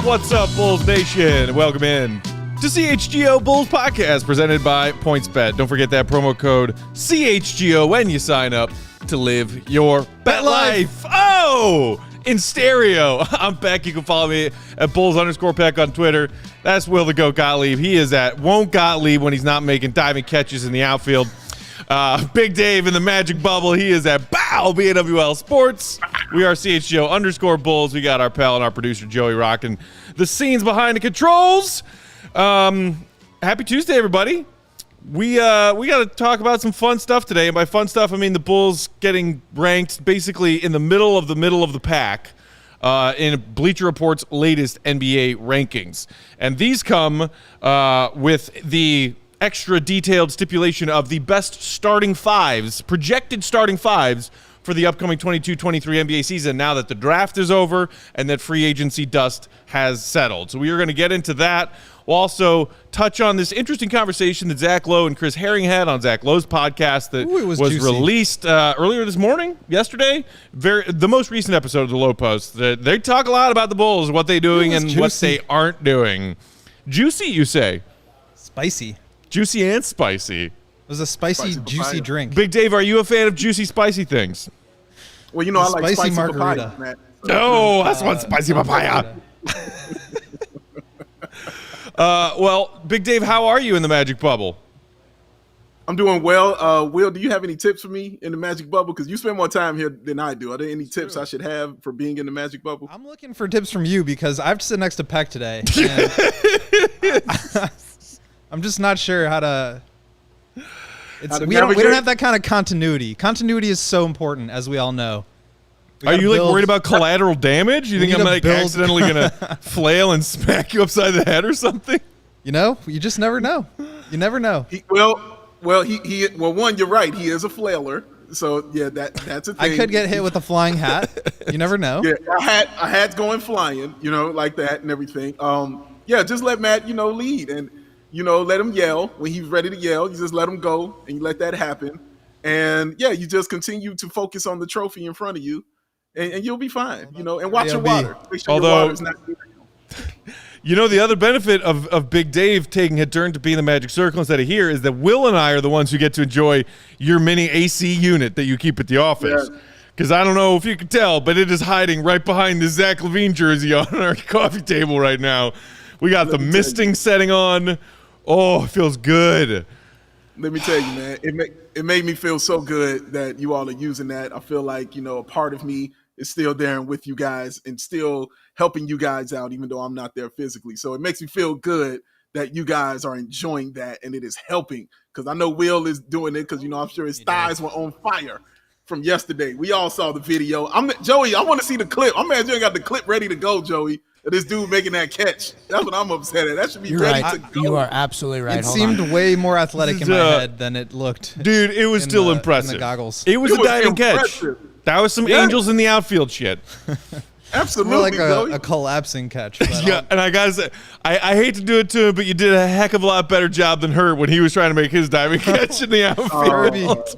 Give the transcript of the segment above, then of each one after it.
What's up, Bulls Nation? Welcome in to CHGO Bulls Podcast, presented by PointsBet. Don't forget that promo code CHGO when you sign up to live your bet life. Oh, in stereo. I'm Beck. You can follow me at Bulls_Peck on Twitter. That's Will the Goat Gottlieb. He is at Won't Gottlieb when he's not making diving catches in the outfield. Big Dave in the Magic Bubble. He is at Bow BAWL Sports. We are CHGO_Bulls. We got our pal and our producer Joey rocking the scenes behind the controls. Happy Tuesday, everybody. We got to talk about some fun stuff today. And by fun stuff, I mean the Bulls getting ranked basically in the middle of the pack in Bleacher Reports' latest NBA rankings. And these come with the extra detailed stipulation of the best starting fives, projected starting fives for the upcoming 22-23 NBA season now that the draft is over and that free agency dust has settled. So we are going to get into that. We'll also touch on this interesting conversation that Zach Lowe and Chris Herring had on Zach Lowe's podcast that was released earlier this morning, yesterday. The most recent episode of the Lowe Post. They talk a lot about the Bulls, what they're doing and juicy. What they aren't doing. Juicy, you say? Spicy. Juicy and spicy. It was a spicy juicy drink. Big Dave, are you a fan of juicy, spicy things? Well, you know, I like spicy margarita. Papaya, oh, that's one spicy papaya. Well, Big Dave, how are you in the Magic Bubble? I'm doing well. Will, do you have any tips for me in the Magic Bubble? Because you spend more time here than I do. Are there any tips I should have for being in the Magic Bubble? I'm looking for tips from you because I have to sit next to Peck today. I'm just not sure how to. We don't have that kind of continuity. Continuity is so important, as we all know. Are you worried about collateral damage? You think I'm accidentally gonna flail and smack you upside the head or something? You know, you just never know. You never know. One, you're right. He is a flailer. So yeah, that's a thing. I could get hit with a flying hat. You never know. Yeah, a hat's going flying. You know, like that and everything. Yeah, just let Matt, lead and. Let him yell. When he's ready to yell, you just let him go, and you let that happen. And, yeah, you just continue to focus on the trophy in front of you, and you'll be fine, and watch your water. Make sure your water's not the other benefit of Big Dave taking a turn to be in the Magic Circle instead of here is that Will and I are the ones who get to enjoy your mini AC unit that you keep at the office. Because I don't know if you can tell, but it is hiding right behind the Zach LaVine jersey on our coffee table right now. We got the misting setting on. Oh, it feels good. Let me tell you, man, it made me feel so good that you all are using that. I feel like, a part of me is still there and with you guys and still helping you guys out, even though I'm not there physically. So it makes me feel good that you guys are enjoying that and it is helping. Because I know Will is doing it because, I'm sure his thighs were on fire from yesterday. We all saw the video. Joey, I want to see the clip. I'm mad you ain't got the clip ready to go, Joey. This dude making that catch. That's what I'm upset at. That should be ready to go. You are absolutely right. It seemed way more athletic in my head than it looked. Dude, it was still impressive. In the goggles. It was a diving catch. That was some angels in the outfield shit. Absolutely. More like a collapsing catch. Yeah, and I gotta say, I hate to do it to him, but you did a heck of a lot better job than Hurt when he was trying to make his diving catch in the outfield.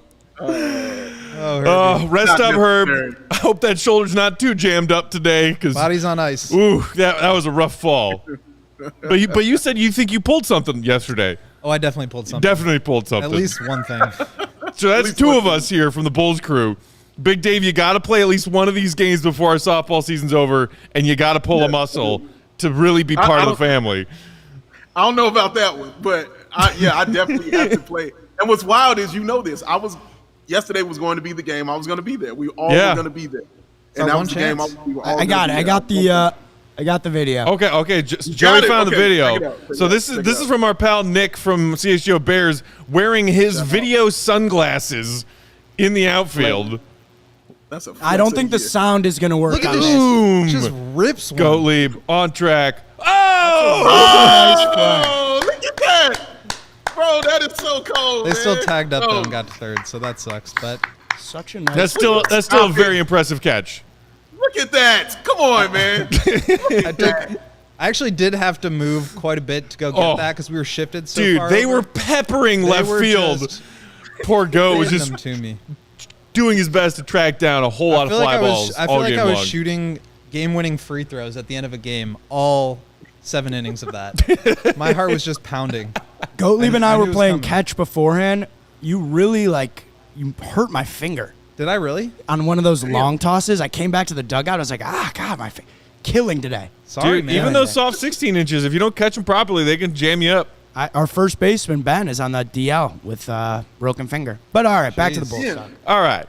Rest up, Herb. I hope that shoulder's not too jammed up today. Body's on ice. Ooh, that was a rough fall. But you said you think you pulled something yesterday. Oh, I definitely pulled something. Definitely pulled something. At least one thing. So that's two of us here from the Bulls crew. Big Dave, you got to play at least one of these games before our softball season's over, and you got to pull a muscle to really be part of the family. I don't know about that one, but I definitely have to play. And what's wild is this. Yesterday was going to be the game. I was going to be there. We all were going to be there. And that was the game. I got it. I got the video. Okay. Joey found the video. So this is from our pal Nick from CHGO Bears wearing his video sunglasses in the outfield. I don't think the sound is going to work on this. Boom! Just rips one. Gottlieb on track. Oh! Look at that! Bro, that is so cold. They still tagged up though and got to third, so that sucks. But such a nice. That's still a very impressive catch. Look at that! Come on, man. I actually did have to move quite a bit to go get that because we were shifted so far. Dude, they were peppering left field. Poor Go was just to me. doing his best to track down a whole lot of fly balls. I feel like I was long. shooting game-winning free throws at the end of a game, all 7 innings of that. My heart was just pounding. Gottlieb and I were playing coming. catch beforehand. You really, you hurt my finger. Did I really? On one of those long tosses, I came back to the dugout. I was like, God, my killing today. Sorry, Dude, man. even those soft 16 inches, if you don't catch them properly, they can jam you up. Our first baseman, Ben, is on the DL with broken finger. But all right, back to the Bulls. Yeah. All right.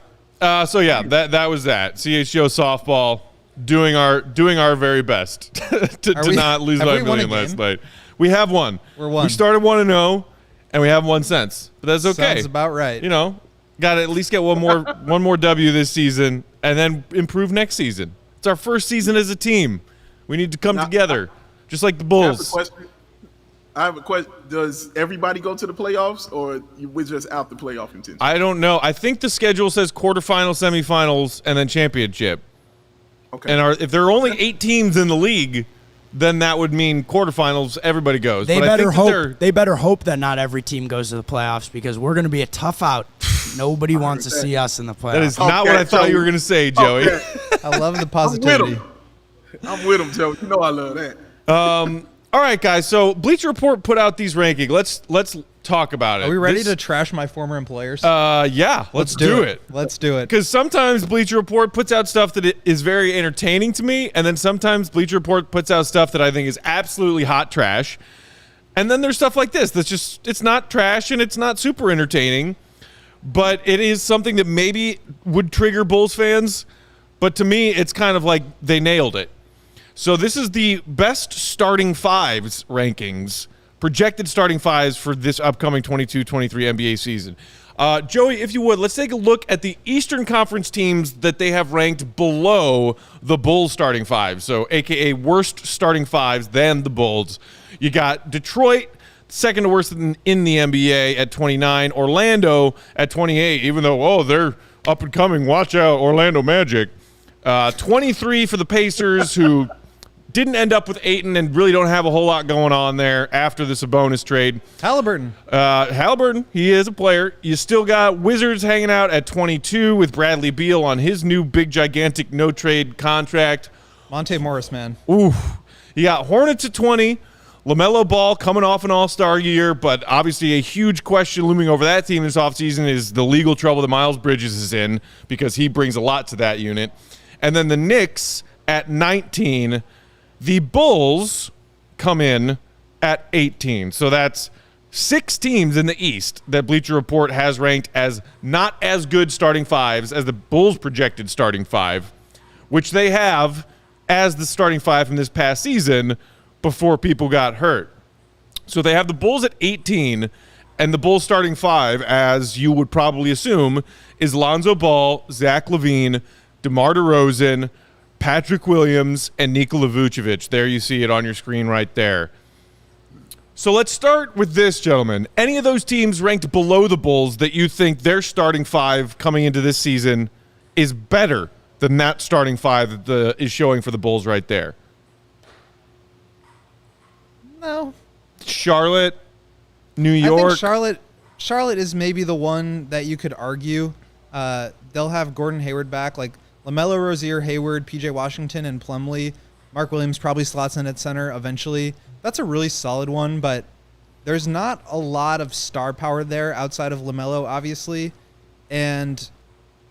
So yeah, that was that. CHGO softball doing our very best to not lose by a million last night. We have won. We're one. We started 1-0, and we haven't won since. But that's okay. Sounds about right. You know, got to at least get one more W this season, and then improve next season. It's our first season as a team. We need to come together, just like the Bulls. I have a question. Does everybody go to the playoffs, or we're just out the playoff contention? I don't know. I think the schedule says quarterfinals, semifinals, and then championship. Okay. And if there are only 8 teams in the league, then that would mean quarterfinals. Everybody goes. They But I better think that hope. They better hope that not every team goes to the playoffs because we're going to be a tough out. Nobody wants to see us in the playoffs. That is not what I thought you were going to say, Joey. I love the positivity. I'm with him, Joe. You know I love that. All right, guys. So Bleacher Report put out these rankings. Let's talk about it. Are we ready to trash my former employers? Yeah, let's do it. Let's do it. Because sometimes Bleacher Report puts out stuff that is very entertaining to me, and then sometimes Bleacher Report puts out stuff that I think is absolutely hot trash. And then there's stuff like this that's just, it's not trash and it's not super entertaining, but it is something that maybe would trigger Bulls fans. But to me, it's kind of like they nailed it. So this is the best starting fives rankings, projected starting fives for this upcoming 22-23 NBA season. Joey, if you would, let's take a look at the Eastern Conference teams that they have ranked below the Bulls starting fives, so AKA worst starting fives than the Bulls. You got Detroit, second to worst in the NBA at 29, Orlando at 28, even though, they're up and coming. Watch out, Orlando Magic. 23 for the Pacers, who didn't end up with Ayton and really don't have a whole lot going on there after the Sabonis trade. Halliburton, he is a player. You still got Wizards hanging out at 22 with Bradley Beal on his new big, gigantic no-trade contract. Monte Morris, man. Ooh. You got Hornets at 20. LaMelo Ball coming off an all-star year, but obviously a huge question looming over that team this offseason is the legal trouble that Miles Bridges is in because he brings a lot to that unit. And then the Knicks at 19. The Bulls come in at 18. So that's 6 teams in the East that Bleacher Report has ranked as not as good starting fives as the Bulls' projected starting five, which they have as the starting five from this past season before people got hurt. So they have the Bulls at 18, and the Bulls starting five, as you would probably assume, is Lonzo Ball, Zach LaVine, DeMar DeRozan, Patrick Williams, and Nikola Vucevic. There you see it on your screen right there. So let's start with this, gentlemen. Any of those teams ranked below the Bulls that you think their starting five coming into this season is better than that starting five that is showing for the Bulls right there? No. Charlotte, New York. I think Charlotte is maybe the one that you could argue. They'll have Gordon Hayward back, like LaMelo, Rozier, Hayward, PJ Washington, and Plumlee. Mark Williams probably slots in at center eventually. That's a really solid one, but there's not a lot of star power there outside of LaMelo, obviously, and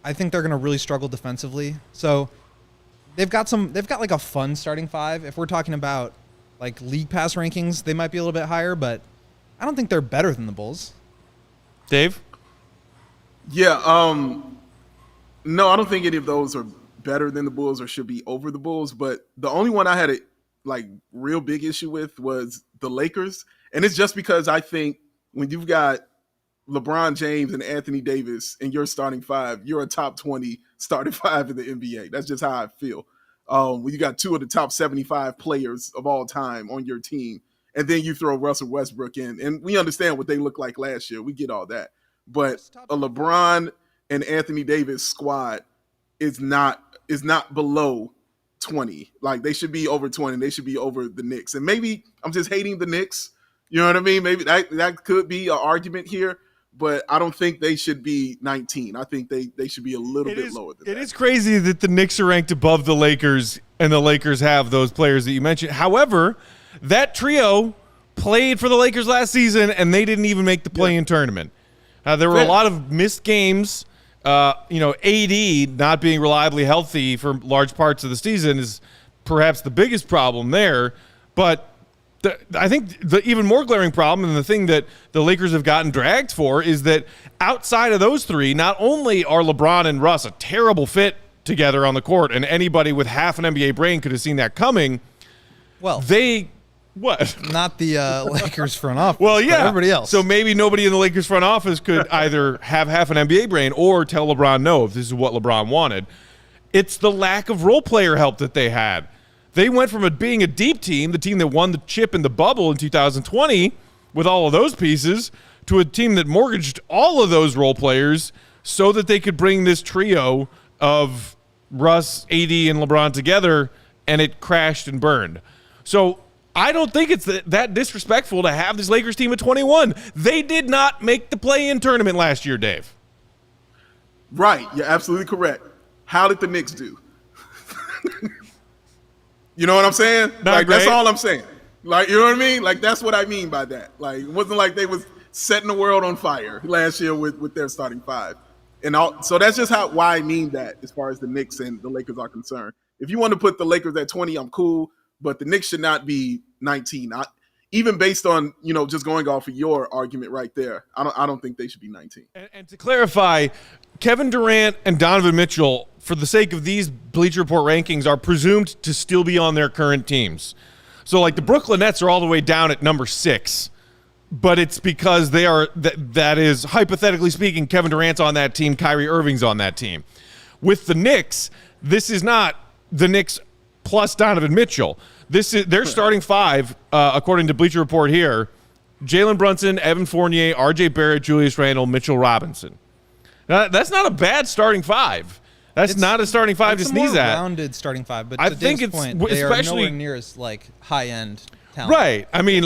I think they're going to really struggle defensively. So they've got like a fun starting five. If we're talking about like league pass rankings, they might be a little bit higher, but I don't think they're better than the Bulls. Dave? Yeah, no, I don't think any of those are better than the Bulls or should be over the Bulls, but the only one I had a real big issue with was the Lakers, and it's just because I think when you've got LeBron James and Anthony Davis in your starting five, you're a top 20 starting five in the NBA. That's just how I feel. When you got 2 of the top 75 players of all time on your team, and then you throw Russell Westbrook in, and we understand what they looked like last year. We get all that. But a LeBron and Anthony Davis squad is not below 20. Like, they should be over 20. They should be over the Knicks. And maybe I'm just hating the Knicks. You know what I mean? Maybe that could be an argument here. but I don't think they should be 19. I think they should be a little bit lower than that. It is crazy that the Knicks are ranked above the Lakers, and the Lakers have those players that you mentioned. However, that trio played for the Lakers last season, and they didn't even make the play-in tournament. There were a lot of missed games. AD not being reliably healthy for large parts of the season is perhaps the biggest problem there. But I think the even more glaring problem, and the thing that the Lakers have gotten dragged for, is that outside of those three, not only are LeBron and Russ a terrible fit together on the court, and anybody with half an NBA brain could have seen that coming. Well, what? Not the Lakers front office. Well, yeah. But everybody else. So maybe nobody in the Lakers front office could either have half an NBA brain or tell LeBron no if this is what LeBron wanted. It's the lack of role player help that they had. They went from being a deep team, the team that won the chip in the bubble in 2020 with all of those pieces, to a team that mortgaged all of those role players so that they could bring this trio of Russ, AD, and LeBron together, and it crashed and burned. So I don't think it's that disrespectful to have this Lakers team at 21. They did not make the play-in tournament last year, Dave. Right. You're absolutely correct. How did the Knicks do? You know what I'm saying? That's all I'm saying. Like, you know what I mean? Like, that's what I mean by that. Like, it wasn't like they was setting the world on fire last year with their starting five. So that's just why I mean that as far as the Knicks and the Lakers are concerned. If you want to put the Lakers at 20, I'm cool. But the Knicks should not be 19. Even based on, just going off of your argument right there, I don't think they should be 19. And to clarify, Kevin Durant and Donovan Mitchell, for the sake of these Bleacher Report rankings, are presumed to still be on their current teams. So, like, the Brooklyn Nets are all the way down at number 6, but it's because they are that is, hypothetically speaking, Kevin Durant's on that team, Kyrie Irving's on that team. With the Knicks, this is not the Knicks plus Donovan Mitchell. This is their starting five, according to Bleacher Report here: Jalen Brunson, Evan Fournier, R.J. Barrett, Julius Randle, Mitchell Robinson. Now, that's not a bad starting five. That's not a starting five to sneeze at. It's a more rounded starting five, but I to think Dave's it's point, they especially are nowhere near as high-end talent. Right. I mean,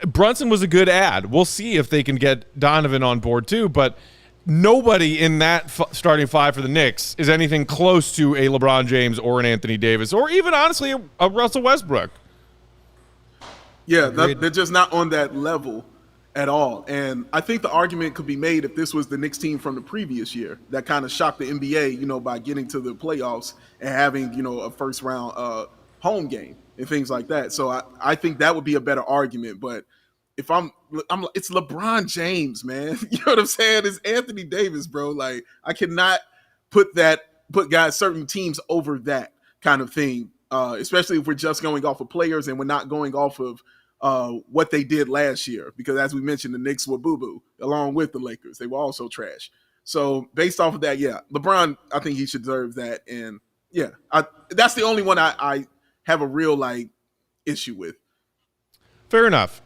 Brunson was a good ad. We'll see if they can get Donovan on board too, but nobody in that starting five for the Knicks is anything close to a LeBron James or an Anthony Davis or even, honestly, a Russell Westbrook. Yeah, they're just not on that level at all. And I think the argument could be made if this was the Knicks team from the previous year that kind of shocked the NBA, by getting to the playoffs and having, a first round home game and things like that. So I think that would be a better argument. But if it's LeBron James, man. You know what I'm saying? It's Anthony Davis, bro. Like, I cannot put certain teams over that kind of thing, especially if we're just going off of players and we're not going off of what they did last year. Because as we mentioned, the Knicks were boo-boo along with the Lakers. They were also trash. So based off of that, yeah, LeBron, I think he should deserve that. And yeah, that's the only one I have a real issue with. Fair enough.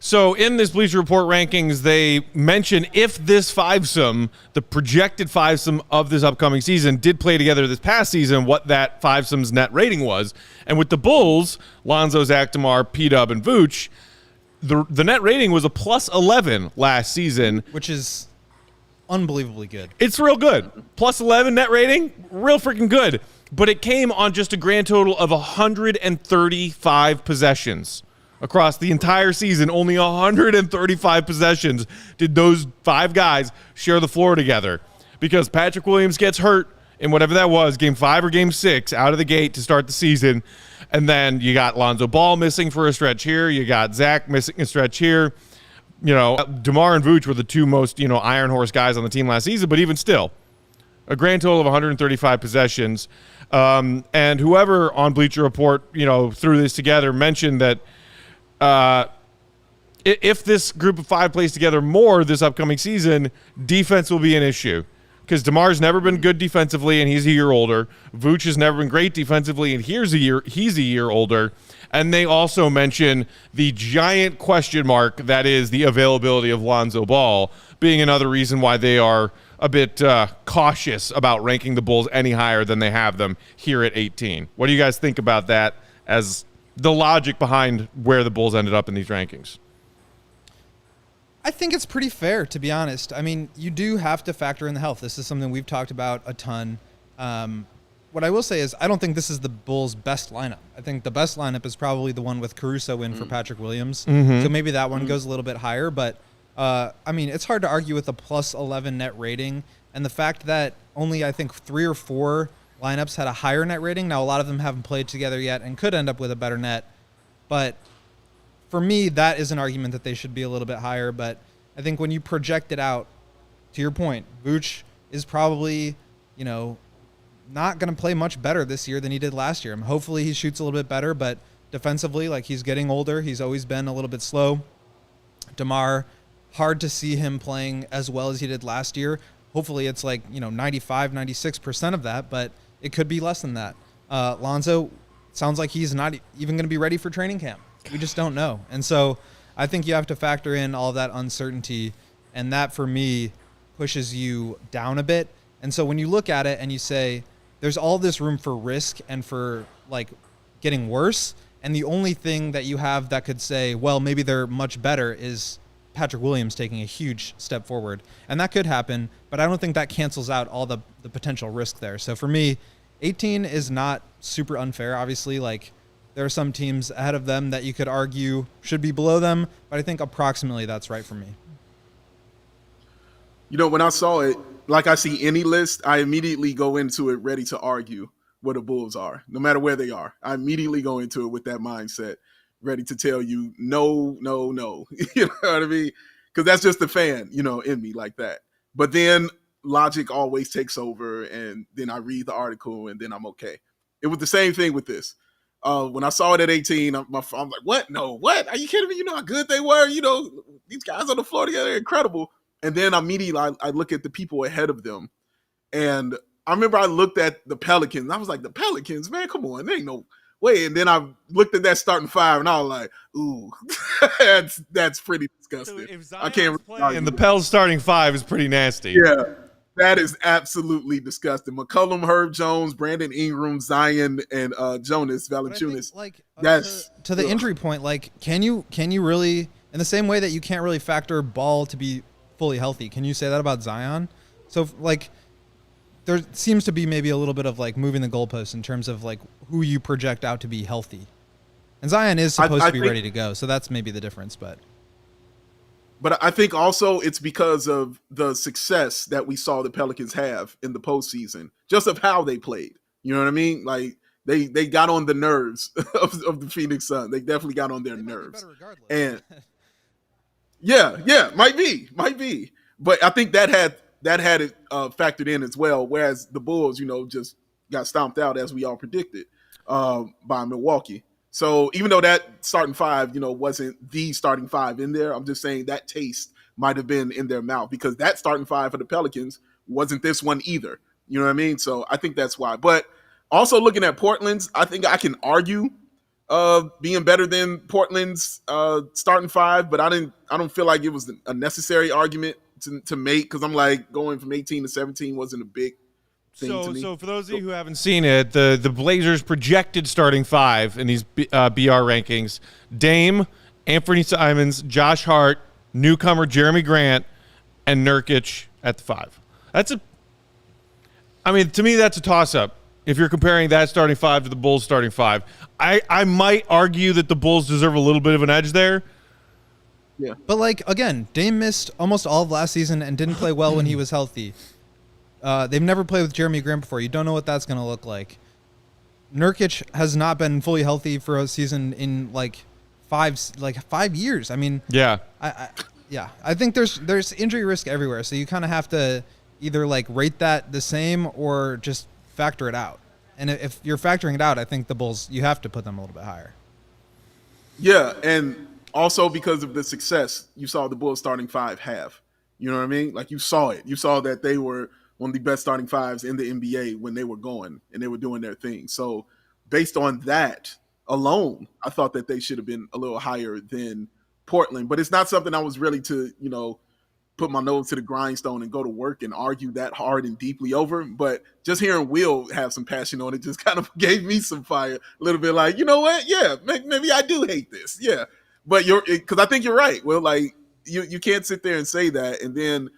So in this Bleacher Report rankings, they mention if this fivesome, the projected fivesome of this upcoming season, did play together this past season, what that fivesome's net rating was. And with the Bulls, Lonzo, Zach, DeMar, P-Dub, and Vooch, the net rating was a plus 11 last season. Which is unbelievably good. It's real good. Plus 11 net rating, real freaking good. But it came on just a grand total of 135 possessions. Across the entire season, only 135 possessions did those five guys share the floor together, because Patrick Williams gets hurt in whatever that was, game 5 or game 6, out of the gate to start the season. And then you got Lonzo Ball missing for a stretch here. You got Zach missing a stretch here. DeMar and Vooch were the two most, iron horse guys on the team last season, but even still, a grand total of 135 possessions. And whoever on Bleacher Report, threw this together mentioned that if this group of five plays together more this upcoming season, defense will be an issue, because DeMar's never been good defensively and he's a year older. Vooch has never been great defensively and he's a year older. And they also mention the giant question mark that is the availability of Lonzo Ball being another reason why they are a bit cautious about ranking the Bulls any higher than they have them here at 18. What do you guys think about that as the logic behind where the Bulls ended up in these rankings? I think it's pretty fair, to be honest. I mean, you do have to factor in the health. This is something we've talked about a ton. What I will say is I don't think this is the Bulls' best lineup. I think the best lineup is probably the one with Caruso in for Patrick Williams. So maybe that one goes a little bit higher. But, I mean, it's hard to argue with a plus 11 net rating. And the fact that only, I think, 3 or 4 lineups had a higher net rating. Now, a lot of them haven't played together yet and could end up with a better net. But for me, that is an argument that they should be a little bit higher. But I think when you project it out, to your point, Vooch is probably, you know, not going to play much better this year than he did last year. Hopefully he shoots a little bit better, but defensively, like, he's getting older. He's always been a little bit slow. DeMar, hard to see him playing as well as he did last year. Hopefully it's like, you know, 95, 96% of that, but it could be less than that. Lonzo sounds like he's not even going to be ready for training camp. We just don't know. And so I think you have to factor in all of that uncertainty, and that for me pushes you down a bit. And so when you look at it and you say there's all this room for risk and for like getting worse, and the only thing that you have that could say, well, maybe they're much better is Patrick Williams taking a huge step forward. And that could happen, but I don't think that cancels out all the potential risk there. So for me, 18 is not super unfair. Obviously, like, there are some teams ahead of them that you could argue should be below them, but I think approximately that's right for me. You know, when I saw it, like I see any list, I immediately go into it ready to argue where the Bulls are, no matter where they are. I immediately go into it with that mindset, ready to tell you, no, no, no. You know what I mean? Because that's just the fan, you know, in me like that. But then logic always takes over, and then I read the article, and then I'm okay. It was the same thing with this. When I saw it at 18, I'm like, what? No, what? Are you kidding me? You know how good they were? You know, these guys on the floor together are incredible. And then immediately I look at the people ahead of them. And I remember I looked at the Pelicans. I was like, the Pelicans, man, come on. There ain't no way. And then I looked at that starting five, and I was like, ooh, that's pretty disgusting. So I can't and the Pels starting five is pretty nasty. Yeah, that is absolutely disgusting. McCollum, Herb Jones, Brandon Ingram, Zion, and Jonas Valanciunas. Like, that's to the injury point. Like, can you really, in the same way that you can't really factor Ball to be fully healthy, can you say that about Zion? So, like, there seems to be maybe a little bit of like moving the goalposts in terms of like who you project out to be healthy. And Zion is supposed to be ready to go, so that's maybe the difference. But I think also it's because of the success that we saw the Pelicans have in the postseason, just of how they played. You know what I mean? Like, they got on the nerves of the Phoenix Suns. They definitely got on their nerves. And yeah, might be. But I think that had it factored in as well. Whereas the Bulls, you know, just got stomped out as we all predicted by Milwaukee. So even though that starting five, you know, wasn't the starting five in there, I'm just saying that taste might have been in their mouth, because that starting five for the Pelicans wasn't this one either. You know what I mean? So I think that's why. But also looking at Portland's, I think I can argue being better than Portland's starting five, but I don't feel like it was a necessary argument to make, because I'm like, going from 18 to 17 wasn't a big thing to me. So for those of you who haven't seen it, the Blazers projected starting five in these BR rankings: Dame, Anthony Simons, Josh Hart, newcomer Jeremy Grant, and Nurkic at the five. To me, that's a toss-up. If you're comparing that starting five to the Bulls starting five, I might argue that the Bulls deserve a little bit of an edge there. Yeah. But, like, again, Dame missed almost all of last season and didn't play well when he was healthy. They've never played with Jeremy Grant before. You don't know what that's going to look like. Nurkic has not been fully healthy for a season in, like 5 years. I mean, yeah. I think there's injury risk everywhere. So you kind of have to either, like, rate that the same or just factor it out. And if you're factoring it out, I think the Bulls, you have to put them a little bit higher. Yeah, and also because of the success you saw the Bulls starting five have. You know what I mean? Like, you saw it. You saw that they were one of the best starting fives in the NBA when they were going and they were doing their thing. So based on that alone, I thought that they should have been a little higher than Portland. But it's not something I was really to, you know, put my nose to the grindstone and go to work and argue that hard and deeply over. But just hearing Will have some passion on it just kind of gave me some fire. A little bit like, you know what? Yeah, maybe I do hate this. Yeah. But because I think you're right. Well, like, you can't sit there and say that, and then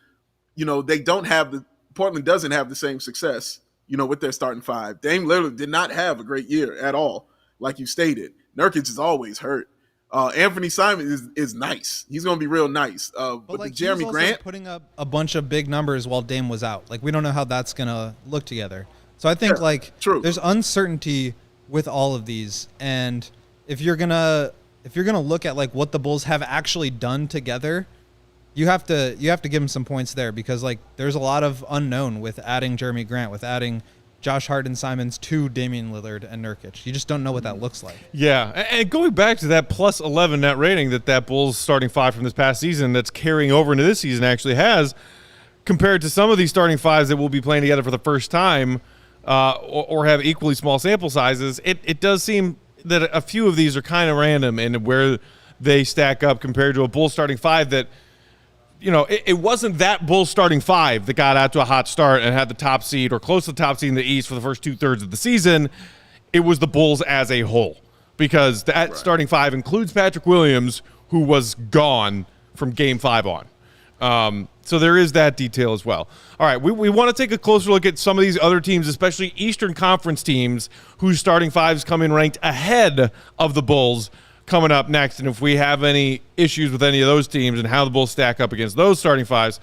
they don't have Portland doesn't have the same success with their starting five. Dame Lillard did not have a great year at all, like you stated. Nurkic is always hurt. Anthony Simon is nice. He's going to be real nice. But Jeremy Grant putting up a bunch of big numbers while Dame was out. Like, we don't know how that's going to look together. So I think true. There's uncertainty with all of these, and if you're gonna look at like what the Bulls have actually done together, you have to give them some points there, because like there's a lot of unknown with adding Jeremy Grant, with adding Josh Hart and Simons to Damian Lillard and Nurkic. You just don't know what that looks like. Yeah, and going back to that plus 11 net rating that Bulls starting five from this past season that's carrying over into this season actually has, compared to some of these starting fives that will be playing together for the first time, or have equally small sample sizes, it does seem that a few of these are kind of random in where they stack up compared to a Bulls starting five that, it wasn't that Bulls starting five that got out to a hot start and had the top seed or close to the top seed in the East for the first 2/3 of the season. It was the Bulls as a whole, because that starting five includes Patrick Williams, who was gone from Game 5 on. So there is that detail as well. All right, we want to take a closer look at some of these other teams, especially Eastern Conference teams, whose starting fives come in ranked ahead of the Bulls coming up next. And if we have any issues with any of those teams and how the Bulls stack up against those starting fives,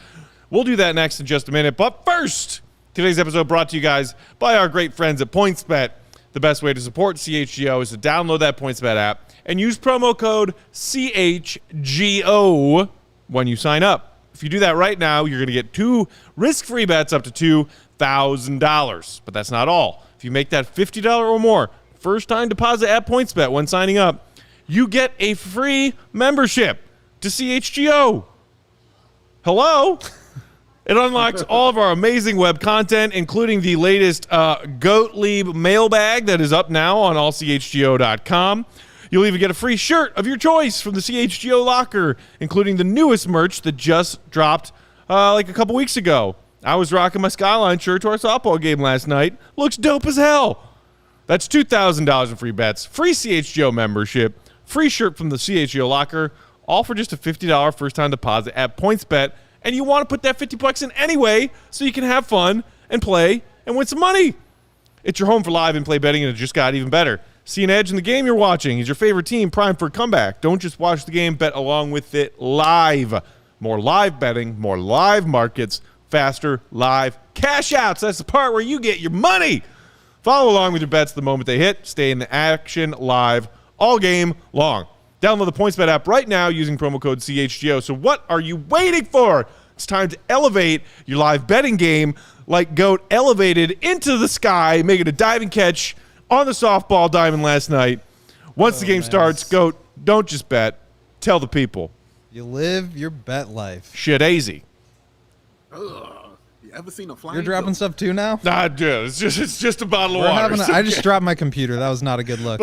we'll do that next in just a minute. But first, today's episode brought to you guys by our great friends at PointsBet. The best way to support CHGO is to download that PointsBet app and use promo code CHGO when you sign up. If you do that right now, you're going to get 2 risk-free bets up to $2,000. But that's not all. If you make that $50 or more first-time deposit at PointsBet when signing up, you get a free membership to CHGO. Hello? It unlocks all of our amazing web content, including the latest Gottlieb mailbag that is up now on allchgo.com. You'll even get a free shirt of your choice from the CHGO locker, including the newest merch that just dropped like a couple weeks ago. I was rocking my Skyline shirt to our softball game last night. Looks dope as hell. That's $2,000 in free bets, free CHGO membership, free shirt from the CHGO locker, all for just a $50 first-time deposit at PointsBet. And you want to put that $50 in anyway so you can have fun and play and win some money. It's your home for live and play betting, and it just got even better. See an edge in the game you're watching. Is your favorite team primed for a comeback? Don't just watch the game, bet along with it live. More live betting, more live markets, faster live cash outs. That's the part where you get your money. Follow along with your bets the moment they hit. Stay in the action live all game long. Download the PointsBet app right now using promo code CHGO. So what are you waiting for? It's time to elevate your live betting game like GOAT elevated into the sky, making a diving catch on the softball diamond last night. Once the game starts, GOAT, don't just bet. Tell the people. You live your bet life. Shit easy. You ever seen a flying? You're dropping stuff too now? Nah, dude, it's just a bottle of water. I just dropped my computer. That was not a good look.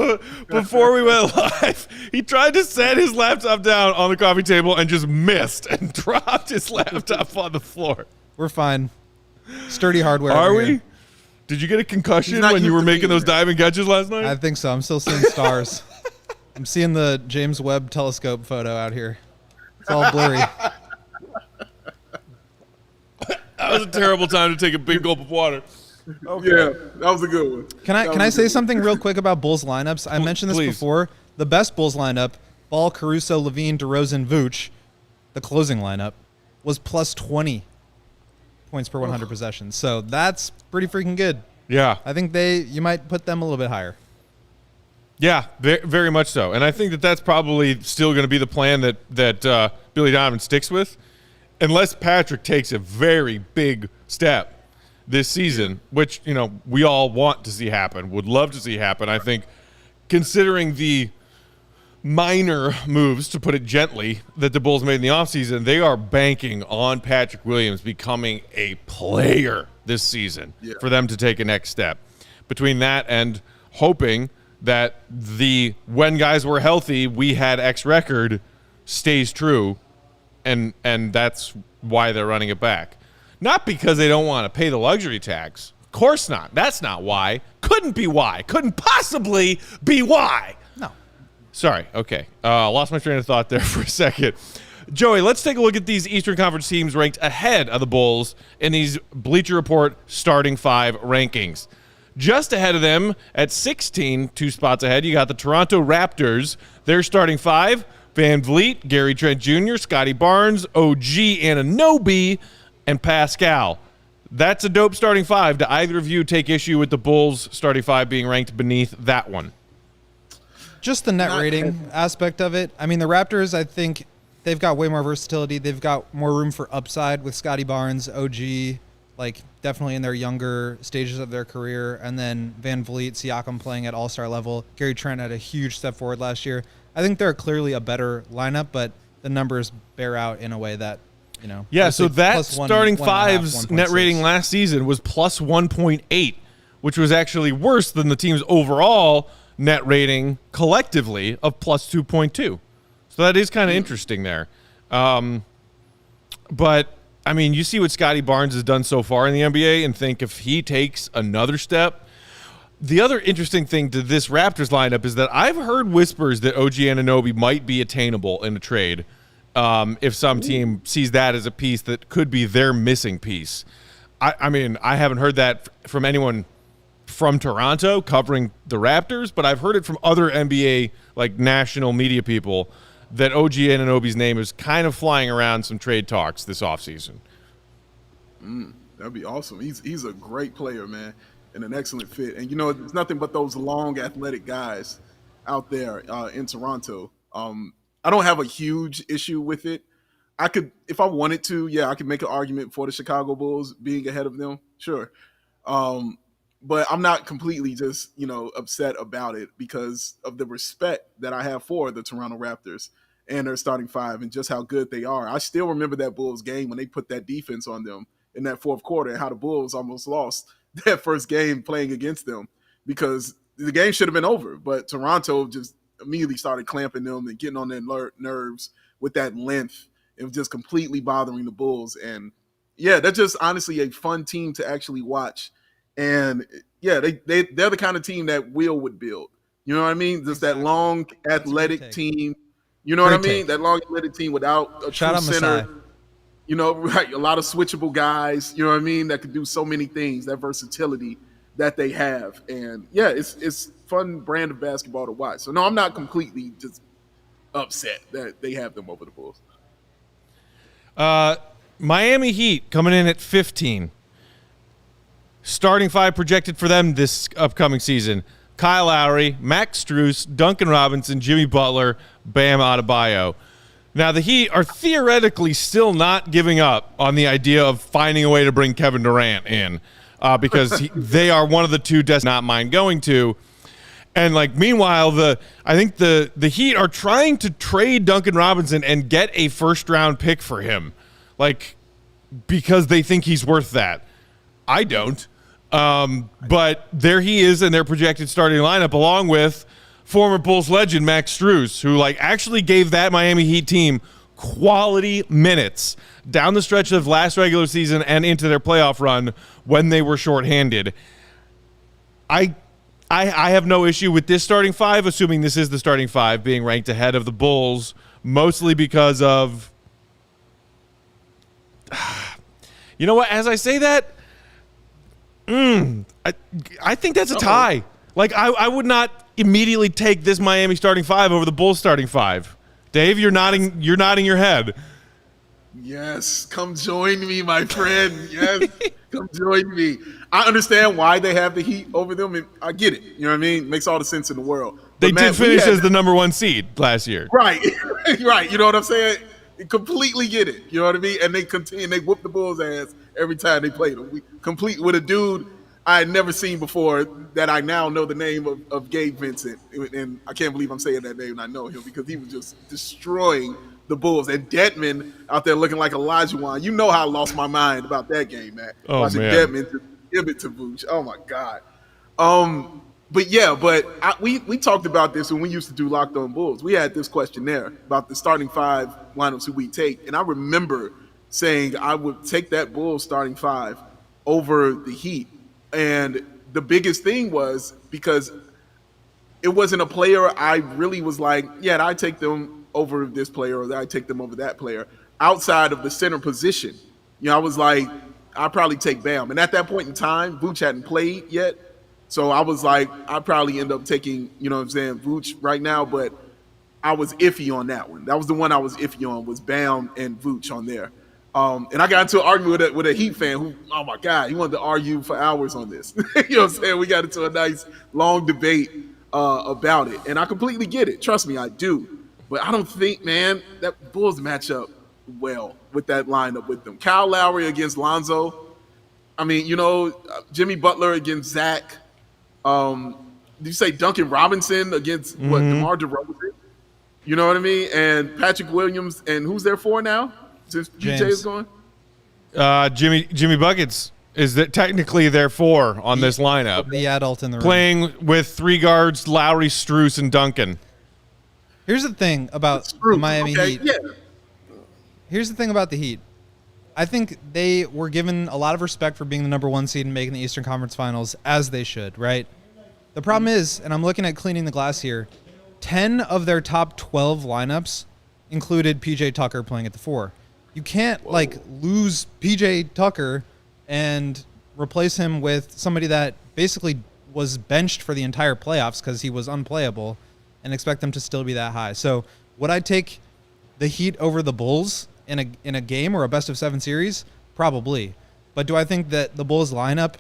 Before we went live, he tried to set his laptop down on the coffee table and just missed and dropped his laptop on the floor. We're fine. Sturdy hardware. Are we? Here. Did you get a concussion when you were making those diving catches last night? I think so. I'm still seeing stars. I'm seeing the James Webb telescope photo out here. It's all blurry. That was a terrible time to take a big gulp of water. Okay. Yeah, that was a good one. Can I say something real quick about Bulls lineups? I mentioned this before. The best Bulls lineup, Ball, Caruso, LaVine, DeRozan, Vooch, the closing lineup, was plus 20 points per 100 possessions. So that's pretty freaking good. Yeah. I think you might put them a little bit higher. Yeah, very much so. And I think that's probably still going to be the plan that Billy Donovan sticks with, unless Patrick takes a very big step this season, which, we all want to see happen, would love to see happen. I think considering the minor moves, to put it gently, that the Bulls made in the offseason, they are banking on Patrick Williams becoming a player this season for them to take a next step. Between that and hoping that when guys were healthy, we had X record stays true, and that's why they're running it back. Not because they don't want to pay the luxury tax. Of course not. That's not why. Couldn't be why. Couldn't possibly be why. No. Sorry. Okay. Lost my train of thought there for a second. Joey, let's take a look at these Eastern Conference teams ranked ahead of the Bulls in these Bleacher Report starting 5 rankings. Just ahead of them at 16, 2 spots ahead, you got the Toronto Raptors. They're starting 5, Van Vliet, Gary Trent Jr., Scotty Barnes, OG Anunoby, and Pascal. That's a dope starting 5. Do either of you take issue with the Bulls starting 5 being ranked beneath that one? Just the net rating aspect of it. I mean, the Raptors, I think they've got way more versatility. They've got more room for upside with Scotty Barnes, OG, like definitely in their younger stages of their career. And then Van Vliet, Siakam playing at all-star level. Gary Trent had a huge step forward last year. I think they're clearly a better lineup, but the numbers bear out in a way that, you know. Yeah, so that starting 5's five's net rating last season was plus 1.8, which was actually worse than the team's overall net rating collectively of plus 2.2. So that is kind of interesting there. But, I mean, you see what Scotty Barnes has done so far in the NBA and think if he takes another step. The other interesting thing to this Raptors lineup is that I've heard whispers that OG Anunoby might be attainable in a trade if some team sees that as a piece that could be their missing piece. I mean, I haven't heard that from anyone from Toronto covering the Raptors, but I've heard it from other NBA, like national media people, that OG Anunoby's name is kind of flying around some trade talks this offseason. That'd be awesome. He's a great player, man, and an excellent fit. And, you know, it's nothing but those long athletic guys out there in Toronto. I don't have a huge issue with it. I could, if I wanted to, I could make an argument for the Chicago Bulls being ahead of them. Sure. But I'm not completely just, you know, upset about it because of the respect that I have for the Toronto Raptors and their starting 5 and just how good they are. I still remember that Bulls game when they put that defense on them in that fourth quarter and how the Bulls almost lost that first game playing against them because the game should have been over. But Toronto just immediately started clamping them and getting on their nerves with that length. It was just completely bothering the Bulls. And, they're just honestly a fun team to actually watch. And they're the kind of team that Will would build. You know what I mean? Just that long athletic team. You know what I mean? That long athletic team without a true center. You know, right? A lot of switchable guys. You know what I mean? That could do so many things. That versatility that they have, and it's fun brand of basketball to watch. So no, I'm not completely just upset that they have them over the Bulls. Miami Heat coming in at 15. Starting 5 projected for them this upcoming season: Kyle Lowry, Max Strus, Duncan Robinson, Jimmy Butler, Bam Adebayo. Now, the Heat are theoretically still not giving up on the idea of finding a way to bring Kevin Durant in because they are one of the 2 not mind going to. And, like, meanwhile, I think the Heat are trying to trade Duncan Robinson and get a first-round pick for him, like, because they think he's worth that. I don't. But there he is in their projected starting lineup, along with former Bulls legend Max Strus, who like actually gave that Miami Heat team quality minutes down the stretch of last regular season and into their playoff run when they were shorthanded. I have no issue with this starting 5, assuming this is the starting 5 being ranked ahead of the Bulls, mostly because of, you know what? As I say that, I think that's a tie. Like, I would not immediately take this Miami starting 5 over the Bulls starting 5. Dave, you're nodding your head. Yes, come join me, my friend. Yes, come join me. I understand why they have the Heat over them, and I get it. You know what I mean? Makes all the sense in the world. They did finish as the number 1 seed last year. Right, right. You know what I'm saying? Completely get it. You know what I mean? And they continue. They whoop the Bulls' ass every time they play them. We complete with a dude I had never seen before that I now know the name of Gabe Vincent. And I can't believe I'm saying that name and I know him because he was just destroying the Bulls. And Dedmon out there looking like Olajuwon. You know how I lost my mind about that game, man. Watching Dedmon just give it to Vooch. Oh, my God. But we talked about this when we used to do Locked On Bulls. We had this questionnaire about the starting 5 lineups who we take. And I remember saying I would take that Bulls starting 5 over the Heat. And the biggest thing was because it wasn't a player I really was like, I'd take them over this player or that I take them over that player outside of the center position. You know, I was like, I'd probably take Bam. And at that point in time, Vooch hadn't played yet. So I was like, I'd probably end up taking, you know what I'm saying, Vooch right now. But I was iffy on that one. That was the one I was iffy on, was Bam and Vooch on there. And I got into an argument with a Heat fan who, oh my God, he wanted to argue for hours on this. You know what I'm saying? We got into a nice long debate about it. And I completely get it. Trust me, I do. But I don't think, man, that Bulls match up well with that lineup with them. Kyle Lowry against Lonzo. I mean, you know, Jimmy Butler against Zach. Did you say Duncan Robinson against DeMar DeRozan? You know what I mean? And Patrick Williams. And who's there for now? Since James. GJ is gone? Jimmy Buckets is that technically there four on this lineup. The adult in the room. Playing with three guards, Lowry, Strus, and Duncan. Here's the thing about the Miami Heat. Yeah. Here's the thing about the Heat. I think they were given a lot of respect for being the number 1 seed and making the Eastern Conference Finals, as they should, right? The problem is, and I'm looking at cleaning the glass here, 10 of their top 12 lineups included PJ Tucker playing at the 4. You can't, lose PJ Tucker and replace him with somebody that basically was benched for the entire playoffs because he was unplayable and expect them to still be that high. So would I take the Heat over the Bulls in a game or a best-of-7 series? Probably. But do I think that the Bulls lineup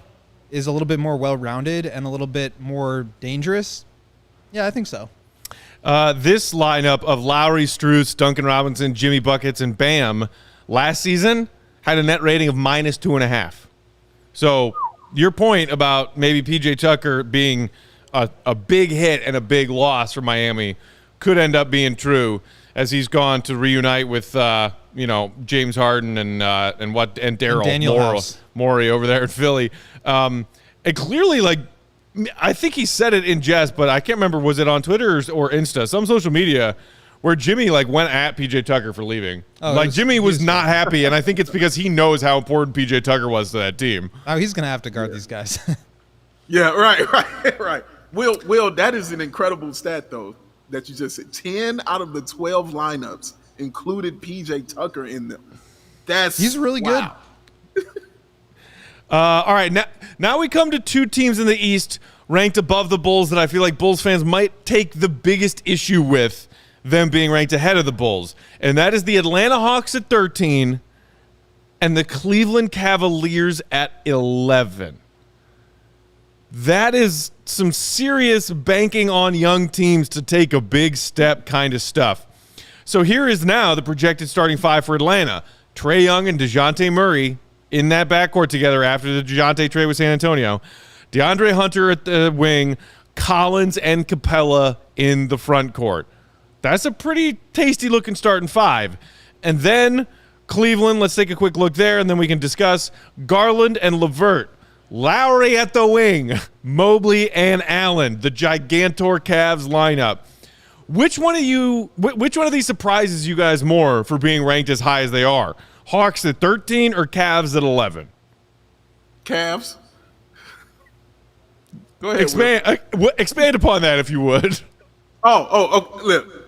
is a little bit more well-rounded and a little bit more dangerous? Yeah, I think so. This lineup of Lowry, Strus, Duncan Robinson, Jimmy Buckets, and Bam last season had a net rating of -2.5. So your point about maybe PJ Tucker being a big hit and a big loss for Miami could end up being true, as he's gone to reunite with James Harden and Daryl Morey over there in Philly. And clearly, I think he said it in jest, but I can't remember, was it on Twitter or Insta, some social media, where Jimmy went at PJ Tucker for leaving. Jimmy was not happy, and I think it's because he knows how important PJ Tucker was to that team. Oh, he's gonna have to guard these guys. Yeah, right. Will, that is an incredible stat though that you just said. 10 out of the 12 lineups included PJ Tucker in them. He's really good. All right, now we come to two teams in the East ranked above the Bulls that I feel like Bulls fans might take the biggest issue with them being ranked ahead of the Bulls, and that is the Atlanta Hawks at 13 and the Cleveland Cavaliers at 11. That is some serious banking on young teams to take a big step kind of stuff. So here is now the projected starting five for Atlanta. Trae Young and DeJounte Murray in that backcourt together after the DeJounte trade with San Antonio. DeAndre Hunter at the wing, Collins and Capella in the front court. That's a pretty tasty-looking starting five. And then Cleveland, let's take a quick look there, and then we can discuss Garland and LeVert. Lowry at the wing, Mobley and Allen, the Gigantor Cavs lineup. Which one of these surprises you guys more for being ranked as high as they are? Hawks at 13 or Cavs at 11? Cavs. Go ahead. Expand upon that if you would. Oh, look.